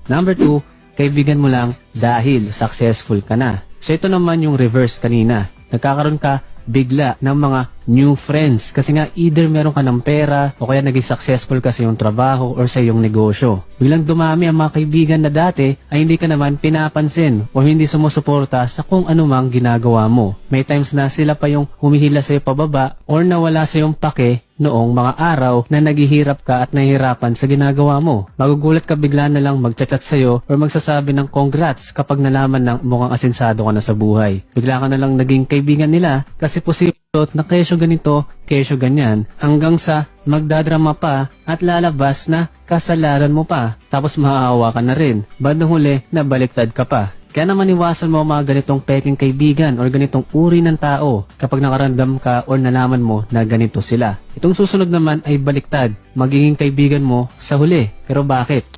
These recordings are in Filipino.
Number 2, kaibigan mo lang dahil successful ka na. So ito naman yung reverse kanina. Nagkakaroon ka bigla ng mga new friends kasi nga either meron ka ng pera o kaya naging successful ka sa iyong trabaho or sa iyong negosyo. Biglang dumami ang mga kaibigan na dati ay hindi ka naman pinapansin o hindi sumusuporta sa kung anumang ginagawa mo. May times na sila pa yung humihila sa iyo pababa or nawala sa iyong pake noong mga araw na naghihirap ka at nahihirapan sa ginagawa mo. Magugulat ka bigla na lang magchat-chat sa'yo or magsasabi ng congrats kapag nalaman ng mukhang asensado ka na sa buhay. Bigla ka na lang naging kaibigan nila kasi posible na kesyo ganito, kesyo ganyan, hanggang sa magdadrama pa at lalabas na kasalanan mo pa. Tapos maaawa ka na rin. Bandang huli na baliktad ka pa. Kaya naman iwasan mo mga ganitong peking kaibigan or ganitong uri ng tao kapag nakarandam ka or nalaman mo na ganito sila. Itong susunod naman ay baliktad. Magiging kaibigan mo sa huli. Pero bakit?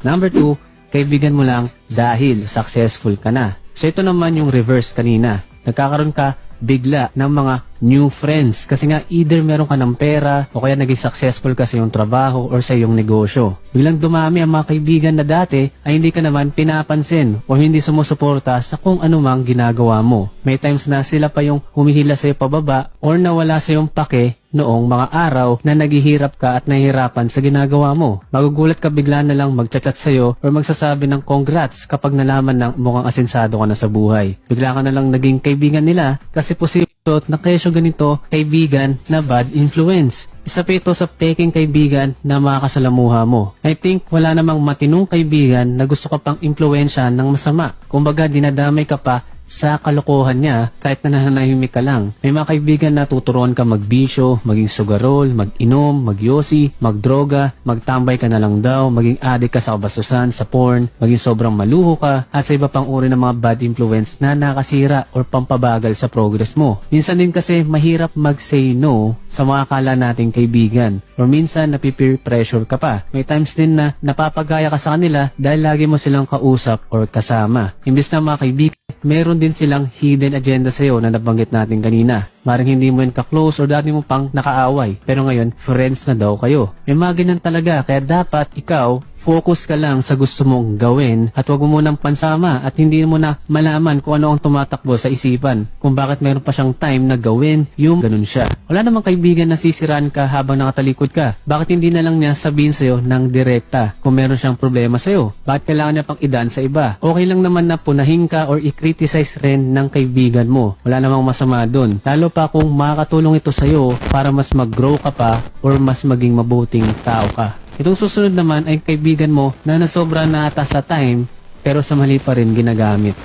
Number 2, kaibigan mo lang dahil successful ka na. So ito naman yung reverse kanina. Nagkakaroon ka bigla ng mga new friends kasi nga either meron ka ng pera o kaya naging successful ka sa iyong trabaho or sa iyong negosyo. Biglang dumami ang mga kaibigan na dati ay hindi ka naman pinapansin o hindi sumusuporta sa kung anumang ginagawa mo. May times na sila pa yung humihila sa iyo pababa or nawala sa iyong pake noong mga araw na naghihirap ka at nahihirapan sa ginagawa mo. Magugulat ka bigla na lang magchat-chat sa'yo or magsasabi ng congrats kapag nalaman ng mukhang asensado ka na sa buhay. Bigla ka na lang naging kaibigan nila kasi posible na kesyo ganito kaibigan na bad influence. Isa pa ito sa peking kaibigan na makakasalamuha mo. I think wala namang matinong kaibigan na gusto ka pang impluwensyahan ng masama. Kumbaga dinadamay ka pa sa kalokohan niya kahit nananahimik ka lang. May mga kaibigan na tuturuan ka magbisyo, maging sugarol, mag-inom, magyosi, magdroga, magtambay ka na lang daw, maging addict ka sa kabastusan, sa porn, maging sobrang maluho ka, at sa iba pang uri ng mga bad influence na nakasira or pampabagal sa progress mo. Minsan din kasi mahirap mag-say no sa mga akala nating kaibigan or minsan napipeer pressure ka pa. May times din na napapagaya ka sa kanila dahil lagi mo silang kausap or kasama. Imbis na mga kaibigan, meron din silang hidden agenda sa'yo na nabanggit natin kanina. Maring hindi mo yun ka-close or dati mo pang nakaaway. Pero ngayon, friends na daw kayo. May mga ganyan talaga. Kaya dapat ikaw, focus ka lang sa gusto mong gawin at huwag mo munang pansama at hindi mo na malaman kung ano ang tumatakbo sa isipan. Kung bakit meron pa siyang time na gawin yung ganun siya. Wala namang kaibigan na sisiraan ka habang nakatalikod ka. Bakit hindi na lang niya sabihin sa'yo ng direkta kung meron siyang problema sa'yo? Bakit kailangan niya pang idaan sa iba? Okay lang naman na punahin ka or i-criticize rin ng kaibigan mo. Wala namang masama dun. Lalo pa kung makakatulong ito sa'yo para mas mag-grow ka pa or mas maging mabuting tao ka. Itong susunod naman ay kaibigan mo na nasobra na ata sa time pero sa mali pa rin ginagamit.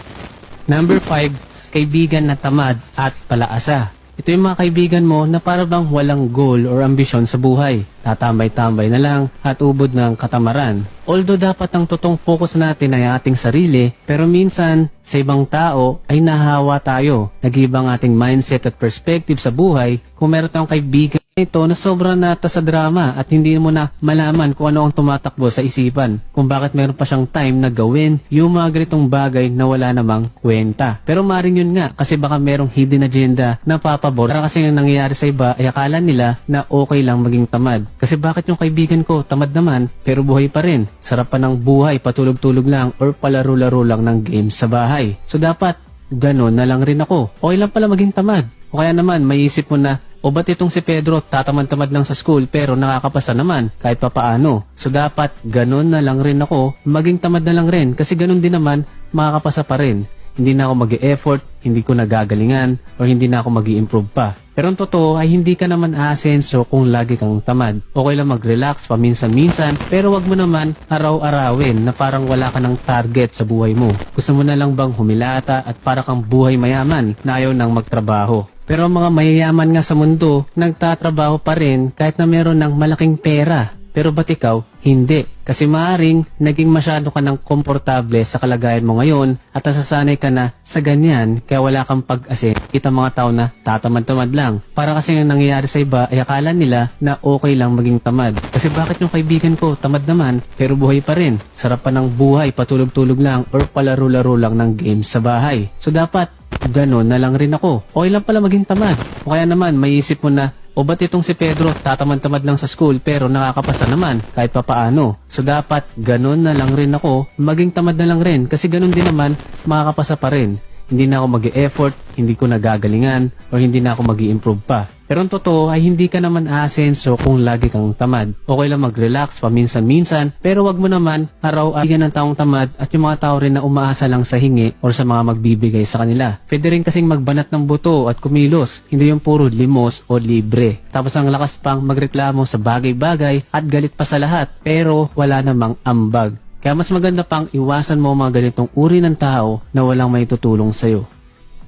Number 5, kaibigan na tamad at palaasa. Ito yung mga kaibigan mo na para bang walang goal or ambisyon sa buhay. Tatambay-tambay na lang at ubod ng katamaran. Although dapat ang totoong focus natin ay ating sarili, pero minsan sa ibang tao ay nahawa tayo. Nag-ibang ating mindset at perspective sa buhay kung meron tayong kaibigan ito na sobrang nata sa drama at hindi mo na malaman kung ano ang tumatakbo sa isipan. Kung bakit meron pa siyang time na gawin yung mga ganitong bagay na wala namang kwenta. Pero maring yun nga kasi baka merong hidden agenda na papabor. Para kasi yung nangyayari sa iba ay akala nila na okay lang maging tamad. Kasi bakit yung kaibigan ko tamad naman pero buhay pa rin? Sarap pa ng buhay, patulog-tulog lang or palaro-laro lang ng games sa bahay. So dapat ganun na lang rin ako. Okay lang pala maging tamad. O kaya naman maiisip mo na o ba't itong si Pedro tatamad-tamad lang sa school pero nakakapasa naman kahit papaano. So dapat ganun na lang rin ako, maging tamad na lang rin kasi ganun din naman makakapasa pa rin. Hindi na ako mag-e-effort, hindi ko nagagalingan o hindi na ako mag-i-improve pa. Pero ang totoo ay hindi ka naman aasenso kung lagi kang tamad. Okay lang mag-relax paminsan-minsan pero wag mo naman araw-arawin na parang wala ka ng target sa buhay mo. Gusto mo na lang bang humilata at para kang buhay mayaman na ayaw nang magtrabaho. Pero ang mga mayayaman nga sa mundo, nagtatrabaho pa rin kahit na meron ng malaking pera. Pero ba't ikaw? Hindi. Kasi maaaring naging masyado ka ng komportable sa kalagayan mo ngayon at nasasanay ka na sa ganyan kaya wala kang pag-asa. Kita mga tao na tatamad-tamad lang. Para kasi yung nangyayari sa iba ay akala nila na okay lang maging tamad. Kasi bakit yung kaibigan ko tamad naman pero buhay pa rin? Sarap pa ng buhay, patulog-tulog lang or palaro-laro lang ng games sa bahay. So dapat ganon na lang rin ako. Okay lang pala maging tamad. O kaya naman, may isip mo na O ba't itong si Pedro tatamad-tamad lang sa school pero nakakapasa naman kahit papaano? So dapat ganun na lang rin ako, maging tamad na lang rin kasi ganun din naman makakapasa pa rin. Hindi na ako mag-e-effort, hindi ko nagagalingan, o hindi na ako mag-i-improve pa. Pero ang totoo ay hindi ka naman aasenso kung lagi kang tamad. Okay lang mag-relax paminsan-minsan, pero wag mo naman araw-araw ng taong tamad at yung mga tao rin na umaasa lang sa hingi o sa mga magbibigay sa kanila. Pwede rin kasing magbanat ng buto at kumilos, hindi yung puro limos o libre. Tapos ang lakas pang magreklamo sa bagay-bagay at galit pa sa lahat, pero wala namang ambag. Kaya mas maganda pang iwasan mo mga ganitong uri ng tao na walang may tutulong sa'yo.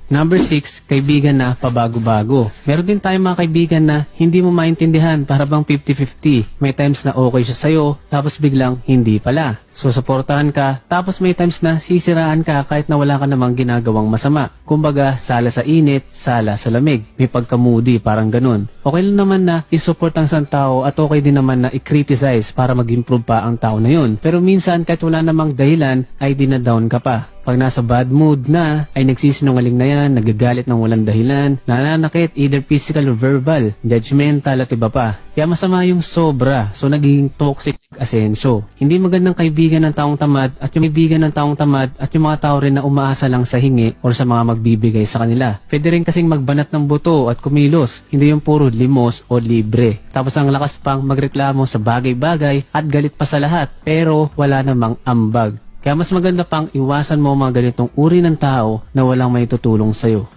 Number 6, kaibigan na pabago-bago. Meron din tayong mga kaibigan na hindi mo maintindihan, para bang 50-50. May times na okay siya sa'yo, tapos biglang hindi pala. So, suportahan ka, tapos may times na sisiraan ka kahit na wala ka namang ginagawang masama. Kumbaga, sala sa init, sala sa lamig. May pagka-moody, parang ganun. Okay lang naman na isupport ang isang tao at okay din naman na i-criticize para mag-improve pa ang tao na yun. Pero minsan, kahit wala namang dahilan, ay dinadown ka pa. Pag nasa bad mood na, ay nagsisinungaling na yan, nagagalit ng walang dahilan, nananakit either physical or verbal, judgmental at iba pa. Kaya masama yung sobra, so nagiging toxic asenso. Hindi magandang kaibigan ng taong tamad at yung kaibigan ng taong tamad at yung mga tao rin na umaasa lang sa hingi o sa mga magbibigay sa kanila. Pwede rin kasing magbanat ng buto at kumilos, hindi yung puro limos o libre. Tapos ang lakas pang magreklamo sa bagay-bagay at galit pa sa lahat, pero wala namang ambag. Kaya mas maganda pang iwasan mo mga ganitong uri ng tao na walang may tutulong sa'yo.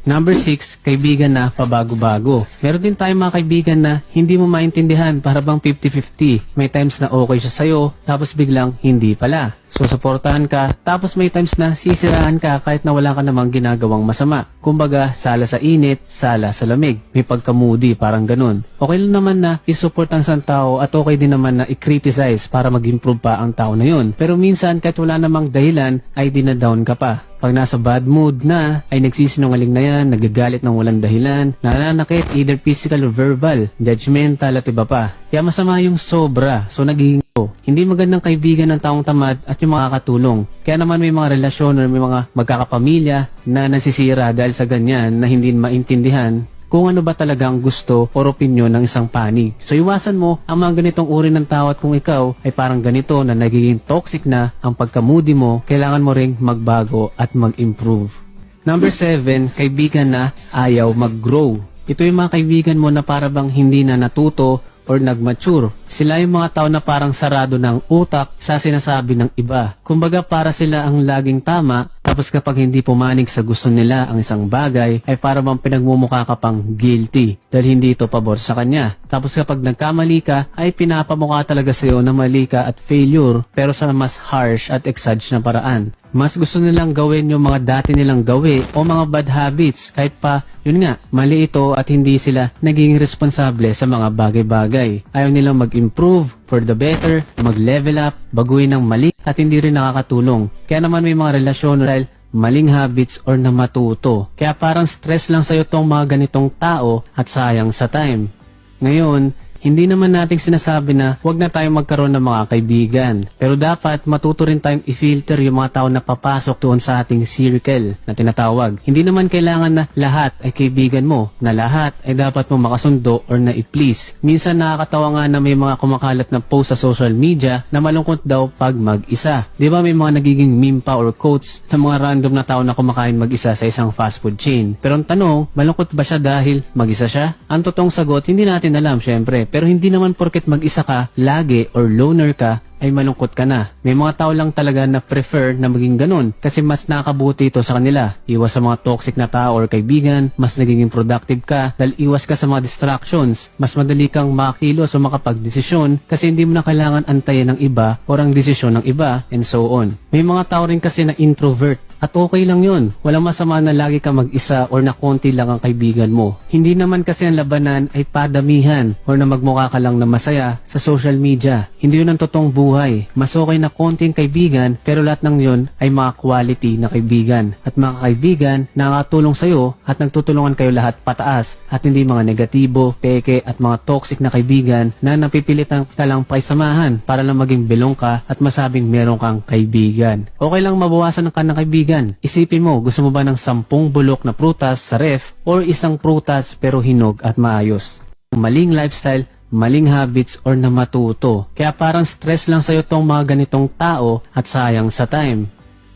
Number 6, kaibigan na pabago-bago. Meron din tayong mga kaibigan na hindi mo maintindihan, para bang 50-50. May times na okay siya sa'yo, tapos biglang hindi pala. So, suportahan ka, tapos may times na sisiraan ka kahit na wala ka namang ginagawang masama. Kumbaga, sala sa init, sala sa lamig. May pagka-moody, parang ganun. Okay lang naman na isupport ang isang tao at okay din naman na i-criticize para mag-improve pa ang tao na yun. Pero minsan, kahit wala namang dahilan, ay dinadown ka pa. Pag nasa bad mood na, ay nagsisinungaling na yan, nagagalit ng walang dahilan, nananakit either physical or verbal, judgmental at iba pa. Kaya masama yung sobra, so nagiging hindi magandang kaibigan ng taong tamad at yung makakatulong. Kaya naman may mga relasyon o may mga magkakapamilya na nasisira dahil sa ganyan na hindi maintindihan kung ano ba talaga ang gusto o opinyon ng isang panig. So iwasan mo ang mga ganitong uri ng tao at kung ikaw ay parang ganito na nagiging toxic na ang pagka-moody mo, kailangan mo ring magbago at mag-improve. Number 7, kaibigan na ayaw mag-grow. Ito yung mga kaibigan mo na parang hindi na natuto or nag-mature. Sila yung mga tao na parang sarado ng utak sa sinasabi ng iba. Kumbaga para sila ang laging tama, tapos kapag hindi pumanig sa gusto nila ang isang bagay, ay para bang pinagmumukha ka pang guilty dahil hindi ito pabor sa kanya. Tapos kapag nagkamali ka, ay pinapamukha talaga sa'yo na mali ka at failure, pero sa mas harsh at exage na paraan. Mas gusto nilang gawin yung mga dati nilang gawi o mga bad habits kahit pa, yun nga, mali ito at hindi sila naging responsable sa mga bagay-bagay. Ayaw nilang mag-improve for the better, mag-level up, baguhin ng mali at hindi rin nakakatulong. Kaya naman may mga relasyon dahil maling habits or na matuto. Kaya parang stress lang sa'yo tong mga ganitong tao at sayang sa time. Ngayon, hindi naman nating sinasabi na huwag na tayong magkaroon ng mga kaibigan. Pero dapat matuto rin tayong i-filter yung mga tao na papasok doon sa ating circle na tinatawag. Hindi naman kailangan na lahat ay kaibigan mo, na lahat ay dapat mo makasundo or na i-please. Minsan nakakatawa nga na may mga kumakalat na post sa social media na malungkot daw pag mag-isa. Di ba may mga nagiging meme pa or quotes sa mga random na tao na kumakain mag-isa sa isang fast food chain. Pero ang tanong, malungkot ba siya dahil mag-isa siya? Ang totoong sagot, hindi natin alam syempre. Pero hindi naman porket mag-isa ka, lagi or loner ka, ay malungkot ka na. May mga tao lang talaga na prefer na maging ganun kasi mas nakakabuti ito sa kanila. Iwas sa mga toxic na tao or kaibigan, mas nagiging productive ka dahil iwas ka sa mga distractions. Mas madali kang makakilos o makapag-desisyon kasi hindi mo na kailangan antayin ng iba or ang desisyon ng iba and so on. May mga tao rin kasi na introvert at okay lang yun. Walang masama na lagi ka mag-isa or na konti lang ang kaibigan mo. Hindi naman kasi ang labanan ay padamihan or na magmukha ka lang na masaya sa social media. Hindi yun ang totoong buhay. Mas okay na konting kaibigan pero lahat ng yun ay mga quality na kaibigan. At mga kaibigan na nakatulong sa'yo at nagtutulungan kayo lahat pataas at hindi mga negatibo, peke at mga toxic na kaibigan na napipilitan ka lang paisamahan para lang maging belong ka at masabing meron kang kaibigan. Okay lang mabawasan ng kanang kaibigan. Isipin mo, gusto mo ba ng 10 bulok na prutas sa ref or isang prutas pero hinog at maayos? maling lifestyle, maling habits, or na matuto. Kaya parang stress lang sa'yo tong mga ganitong tao at sayang sa time.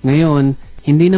Ngayon, hindi naman